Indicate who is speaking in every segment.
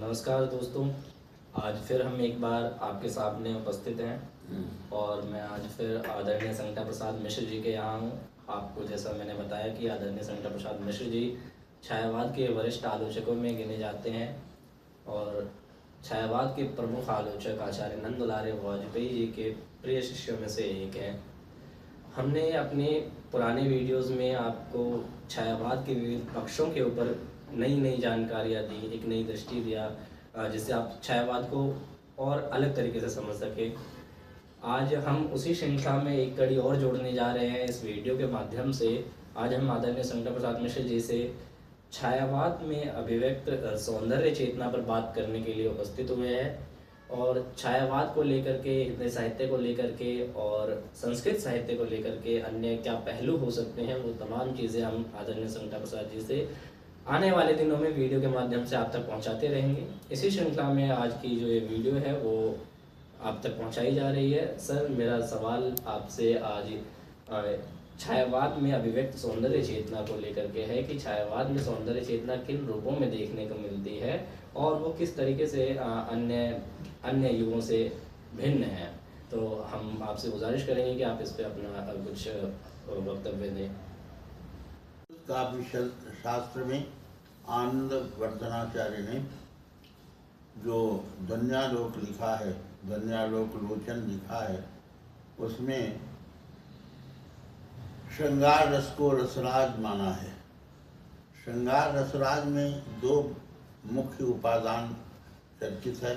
Speaker 1: नमस्कार दोस्तों। आज फिर हम एक बार आपके सामने उपस्थित हैं और मैं आज फिर आदरणीय संगीता प्रसाद मिश्र जी के यहाँ हूँ। आपको जैसा मैंने बताया कि आदरणीय संगीता प्रसाद मिश्र जी छायावाद के वरिष्ठ आलोचकों में गिने जाते हैं और छायावाद के प्रमुख आलोचक आचार्य नंदलाल वाजपेयी जी के प्रिय शिष्यों में से एक हैं। हमने अपने पुराने वीडियोस में आपको छायावाद के विविध पक्षों के ऊपर नई नई जानकारियाँ दी, एक नई दृष्टि दिया जिससे आप छायावाद को और अलग तरीके से समझ सकें। आज हम उसी श्रृंखला में एक कड़ी और जोड़ने जा रहे हैं इस वीडियो के माध्यम से। आज हम आदरणीय संगीता प्रसाद मिश्र जी से छायावाद में अभिव्यक्त सौंदर्य चेतना पर बात करने के लिए उपस्थित हुए हैं और छायावाद को लेकर के, हिंदी साहित्य को लेकर के और संस्कृत साहित्य को लेकर के अन्य क्या पहलू हो सकते हैं, वो तमाम चीज़ें हम आदरणीय संगीता प्रसाद जी से आने वाले दिनों में वीडियो के माध्यम से आप तक पहुंचाते रहेंगे। इसी श्रृंखला में आज की जो ये वीडियो है वो आप तक पहुंचाई जा रही है। सर, मेरा सवाल आपसे आज छायावाद में अभिव्यक्त सौंदर्य चेतना को लेकर के है कि छायावाद में सौंदर्य चेतना किन रूपों में देखने को मिलती है और वो किस तरीके से अन्य युगों से भिन्न है। तो हम आपसे गुजारिश करेंगे कि आप इस पे अपना कुछ वक्तव्य दें।
Speaker 2: काव्य शास्त्र में आनंद वर्धनाचार्य ने जो धन्यालोक लिखा है, धन्यालोक लोचन लिखा है, उसमें श्रृंगार रस को रसराज माना है। श्रृंगार रसराज में दो मुख्य उपादान चर्चित है,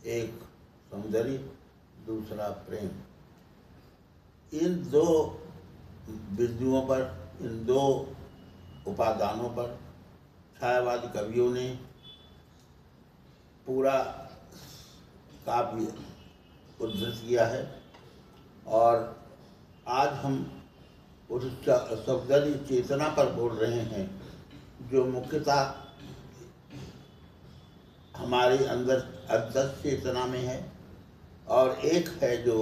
Speaker 2: एक सौंदर्य, दूसरा प्रेम। इन दो बिंदुओं पर, इन दो उपादानों पर छायावादी कवियों ने पूरा काव्य उद्धृत किया है और आज हम उस सौंदर्य चेतना पर बोल रहे हैं जो मुख्यतः हमारे अंदर अंतस चेतना में है और एक है जो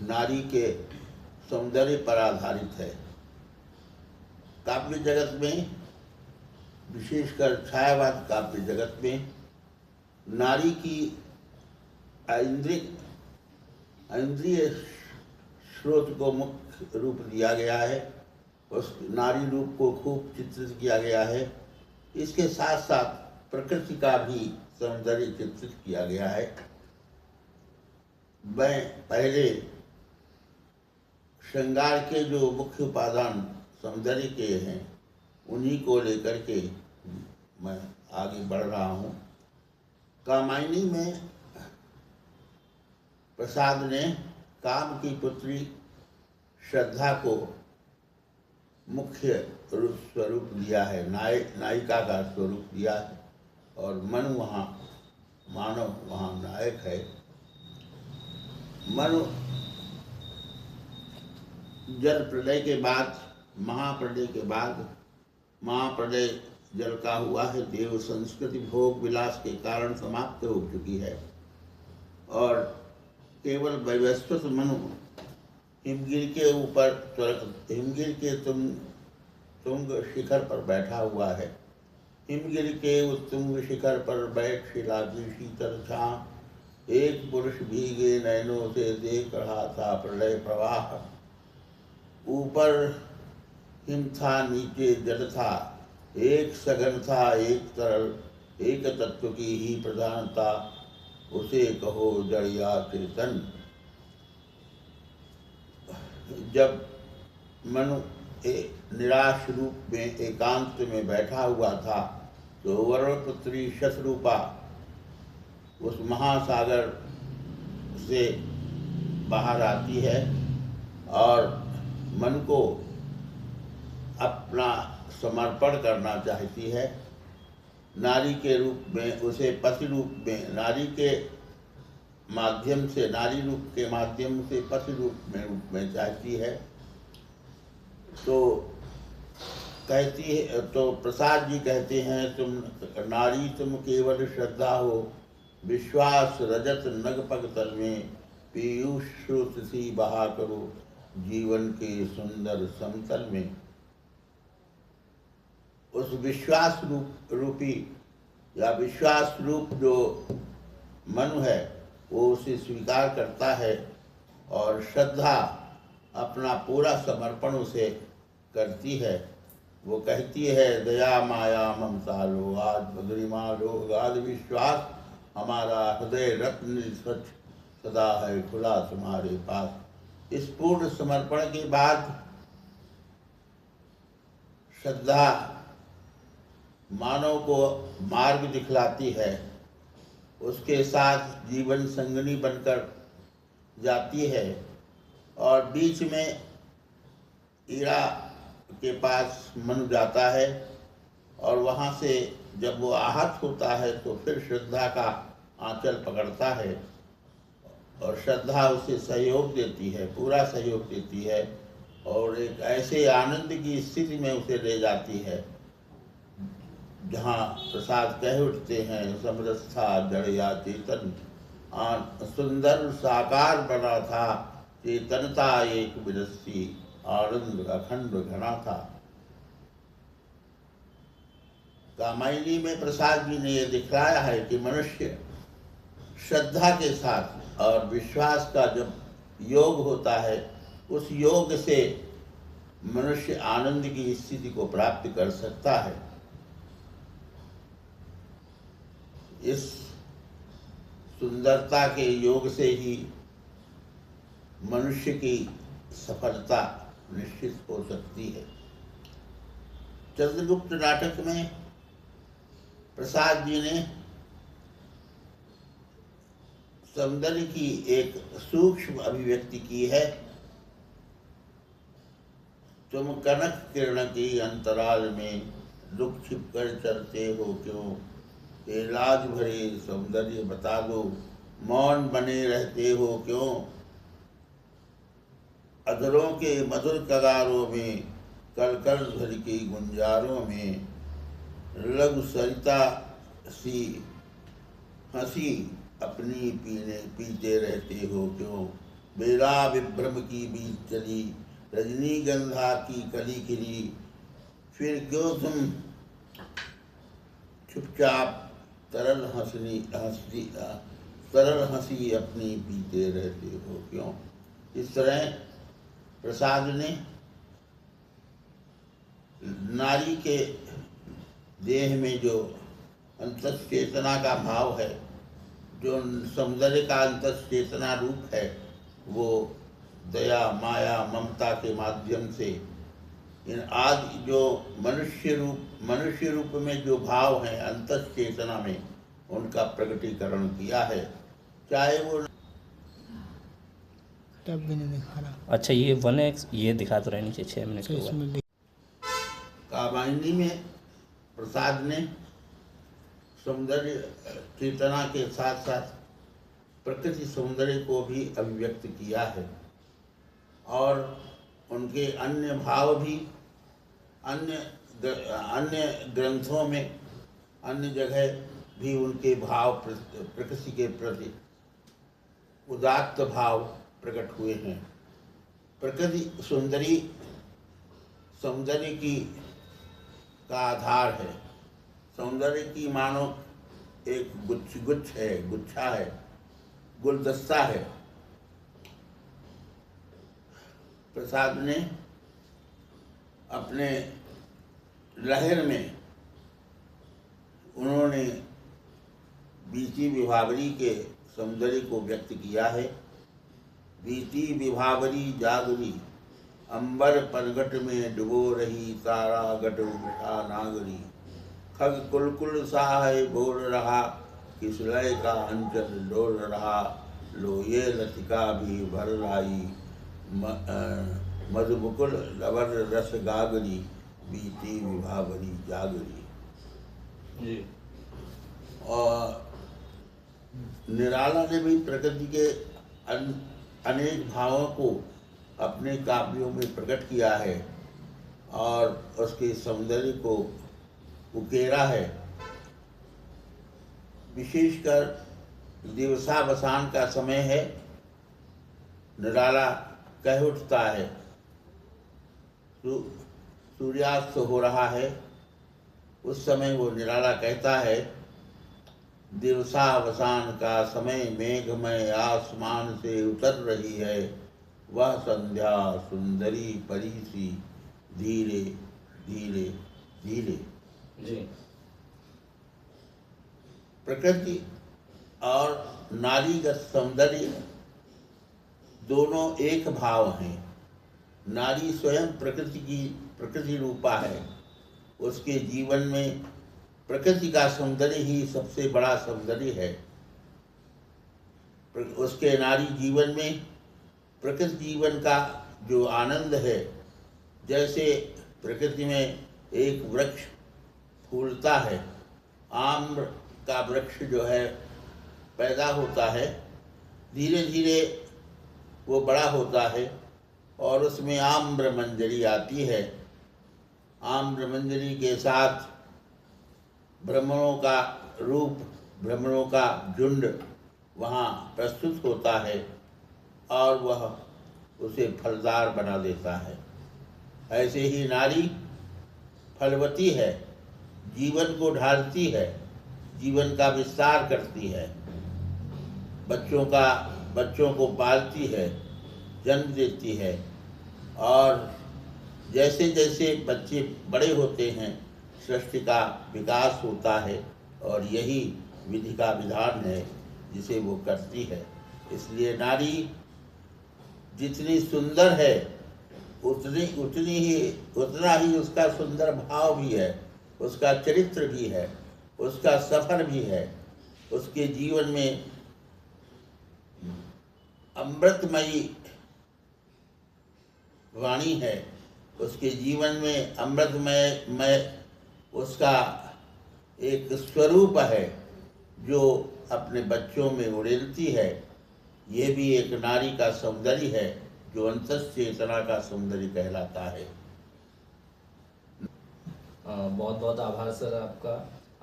Speaker 2: नारी के सौंदर्य पर आधारित है। काव्य जगत में, विशेषकर छायावाद काव्य जगत में, नारी की इंद्रिय स्रोत को मुख्य रूप दिया गया है, उस नारी रूप को खूब चित्रित किया गया है। इसके साथ साथ प्रकृति का भी सौंदर्य चित्रित किया गया है। मैं पहले श्रृंगार के जो मुख्य उपादान सौंदर्य के हैं उन्हीं को लेकर के मैं आगे बढ़ रहा हूँ। कामायनी में प्रसाद ने काम की पुत्री श्रद्धा को मुख्य स्वरूप दिया है, नायिका का स्वरूप दिया है और मानव वहाँ नायक है। मनु जल प्रलय के बाद, महाप्रलय के बाद, महाप्रलय जल का हुआ है, देव संस्कृति भोग विलास के कारण समाप्त हो चुकी है और केवल वैवस्वत मनु हिमगिरी के ऊपर, हिमगिरी के तुंग शिखर पर बैठा हुआ है। हिमगिरी के उस तुंग शिखर पर बैठ शिलागी शीतल छां एक पुरुष भीगे नैनों से देख रहा था प्रलय प्रवाह। ऊपर हिम था, नीचे जल था, एक सघन था, एक तरल, एक तत्व की ही प्रधानता, उसे कहो जड़ या चेतन। जब मनु निराश रूप में एकांत में बैठा हुआ था तो वरुणपुत्री शतरूपा उस महासागर से बाहर आती है और मन को अपना समर्पण करना चाहती है। नारी के रूप में, उसे पति रूप में, नारी के माध्यम से, नारी रूप के माध्यम से पति रूप में चाहती है। तो कहती है, तो प्रसाद जी कहते हैं, तुम नारी तुम केवल श्रद्धा हो, विश्वास रजत नगपग तल में, पीयूष श्रुत सी बहा करो जीवन के सुंदर समतल में। उस विश्वास रूपी या विश्वास रूप जो मन है वो उसे स्वीकार करता है और श्रद्धा अपना पूरा समर्पण उसे करती है। वो कहती है, दया माया ममता लो आज बद्रिमा लो गाध विश्वास, हमारा हृदय रत्न स्वच्छ सदा है खुला तुम्हारे पास। इस पूर्ण समर्पण के बाद श्रद्धा मानव को मार्ग दिखलाती है, उसके साथ जीवन संगनी बनकर जाती है और बीच में ईरा के पास मन जाता है और वहाँ से जब वो आहत होता है तो फिर श्रद्धा का आंचल पकड़ता है और श्रद्धा उसे सहयोग देती है, पूरा सहयोग देती है और एक ऐसे आनंद की स्थिति में उसे ले जाती है जहाँ प्रसाद कह उठते हैं, समरसथा जड़ या चेतन, सुंदर साकार बना था, चेतनता एक विरसी, आनंद अखंड घना था। कामायनी में प्रसाद जी ने यह दिखलाया है कि मनुष्य श्रद्धा के साथ और विश्वास का जब योग होता है, उस योग से मनुष्य आनंद की स्थिति को प्राप्त कर सकता है। इस सुंदरता के योग से ही मनुष्य की सफलता निश्चित हो सकती है। चंद्रगुप्त नाटक में प्रसाद जी ने सौंदर्य की एक सूक्ष्म अभिव्यक्ति की है। तुम कनक किरण की अंतराल में दुख छिप कर चलते हो क्यों, ये लाज भरे सौंदर्य बता दो, मौन बने रहते हो क्यों, अधरों के मधुर कगारों में कलकल भर की गुंजारों में लघु सरिता सी हंसी अपनी पीते रहते हो क्यों, बेला विभ्रम की बीच चली रजनीगंधा की कली खिली, फिर क्यों तुम चुपचाप तरल हंसी अपनी पीते रहते हो क्यों। इस तरह प्रसाद ने नारी के देह में जो अंतश्चेतना का भाव है, जो सौंदर्य का अंतश्चेतना रूप है, वो दया माया ममता के माध्यम से इन आज जो मनुष्य रूप में जो भाव हैं अंतश्चेतना में, उनका प्रकटीकरण किया है। चाहे वो
Speaker 3: तब भी नहीं दिखा रहा।
Speaker 1: अच्छा, ये 1x ये दिखा तो रहे नीचे 6 मिनट
Speaker 3: तो इसमें दिख-
Speaker 2: कामायनी में प्रसाद ने सौंदर्य चेतना के साथ साथ प्रकृति सौंदर्य को भी अभिव्यक्त किया है और उनके अन्य भाव भी अन्य ग्रंथों में अन्य जगह भी उनके भाव प्रकृति के प्रति उदात्त भाव प्रकट हुए हैं। प्रकृति सौंदर्य की का आधार है। सौंदर्य की मानो एक गुच्छा है, गुलदस्ता है। प्रसाद ने अपने लहर में उन्होंने बीती विभावरी के सौंदर्य को व्यक्त किया है। बीती विभावरी जागरी, अंबर पनघट में डुबो रही तारा गट उठा नागरी, खग कुलकुल सा है बोल रहा, किसलय का अंचल डोल रहा, लो ये लतिका भी भर लाई, मधुमुकुल लवर रस गागरी, बीती विभावरी जागरी।
Speaker 1: जी।
Speaker 2: और निराला ने भी प्रकृति के अनेक भावों को अपने काव्यों में प्रकट किया है और उसके सौंदर्य को उकेरा है। विशेषकर दिवसावसान का समय है, निराला कह उठता है, सूर्यास्त हो रहा है। उस समय वो निराला कहता है दिवसावसान का समय मेघमय आसमान से उतर रही है, वह संध्या सुंदरी परी सी धीरे धीरे धीरे।
Speaker 1: जी।
Speaker 2: प्रकृति और नारीगत सौंदर्य दोनों एक भाव हैं। नारी स्वयं प्रकृति रूपा है। उसके जीवन में प्रकृति का सौंदर्य ही सबसे बड़ा सौंदर्य है। उसके नारी जीवन में प्रकृति जीवन का जो आनंद है, जैसे प्रकृति में एक वृक्ष फूलता है, आम्र का वृक्ष जो है पैदा होता है, धीरे धीरे वो बड़ा होता है और उसमें आम्र मंजरी आती है। आम्र मंजरी के साथ भ्रमरों का रूप, भ्रमरों का झुंड वहाँ प्रस्तुत होता है और वह उसे फलदार बना देता है। ऐसे ही नारी फलवती है, जीवन को ढालती है, जीवन का विस्तार करती है, बच्चों को पालती है, जन्म देती है, और जैसे जैसे बच्चे बड़े होते हैं सृष्टि का विकास होता है और यही विधि का विधान है जिसे वो करती है। इसलिए नारी जितनी सुंदर है उतना ही उसका सुंदर भाव भी है, उसका चरित्र भी है, उसका सफर भी है। उसके जीवन में अमृतमयी वाणी है, उसके जीवन में अमृतमय उसका एक स्वरूप है जो अपने बच्चों में उड़ेलती है। ये भी एक नारी का सौंदर्य है जो अंतश्चेतना का सौंदर्य कहलाता है।
Speaker 1: बहुत बहुत आभार सर आपका।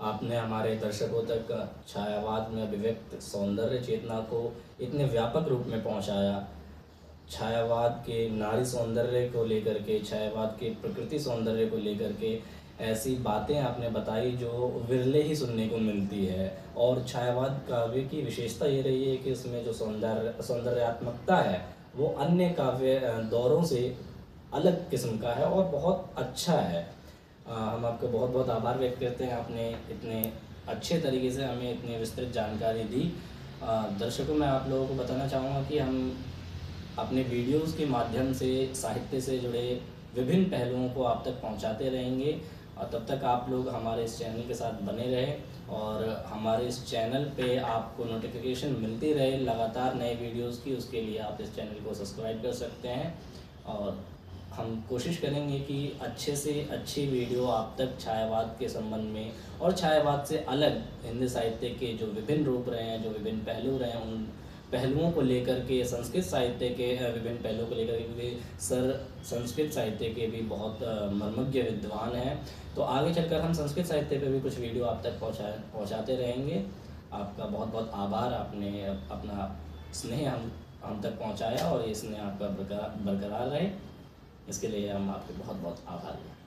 Speaker 1: आपने हमारे दर्शकों तक छायावाद में अभिव्यक्त सौंदर्य चेतना को इतने व्यापक रूप में पहुंचाया। छायावाद के नारी सौंदर्य को लेकर के, छायावाद के प्रकृति सौंदर्य को लेकर के ऐसी बातें आपने बताई जो विरले ही सुनने को मिलती है। और छायावाद काव्य की विशेषता ये रही है कि उसमें जो सौंदर्यात्मकता है वो अन्य काव्य दौरों से अलग किस्म का है और बहुत अच्छा है। हम आपका बहुत बहुत आभार व्यक्त करते हैं, आपने इतने अच्छे तरीके से हमें इतनी विस्तृत जानकारी दी। दर्शकों, मैं आप लोगों को बताना चाहूँगा कि हम अपने वीडियोज़ के माध्यम से साहित्य से जुड़े विभिन्न पहलुओं को आप तक पहुंचाते रहेंगे और तब तक आप लोग हमारे इस चैनल के साथ बने रहें और हमारे इस चैनल पे आपको नोटिफिकेशन मिलती रहे लगातार नए वीडियोस की। उसके लिए आप इस चैनल को सब्सक्राइब कर सकते हैं और हम कोशिश करेंगे कि अच्छे से अच्छी वीडियो आप तक छायावाद के संबंध में और छायावाद से अलग हिंदी साहित्य के जो विभिन्न रूप रहे हैं, जो विभिन्न पहलू रहे हैं, उन पहलुओं को लेकर के, संस्कृत साहित्य के विभिन्न पहलुओं को लेकर के, क्योंकि सर संस्कृत साहित्य के भी बहुत मर्मज्ञ विद्वान हैं, तो आगे चलकर हम संस्कृत साहित्य पे भी कुछ वीडियो आप तक पहुंचाते रहेंगे। आपका बहुत बहुत आभार, आपने अपना स्नेह हम तक पहुंचाया और ये स्नेह आपका बरकरार रहे, इसके लिए हम आपके बहुत बहुत आभारी हैं।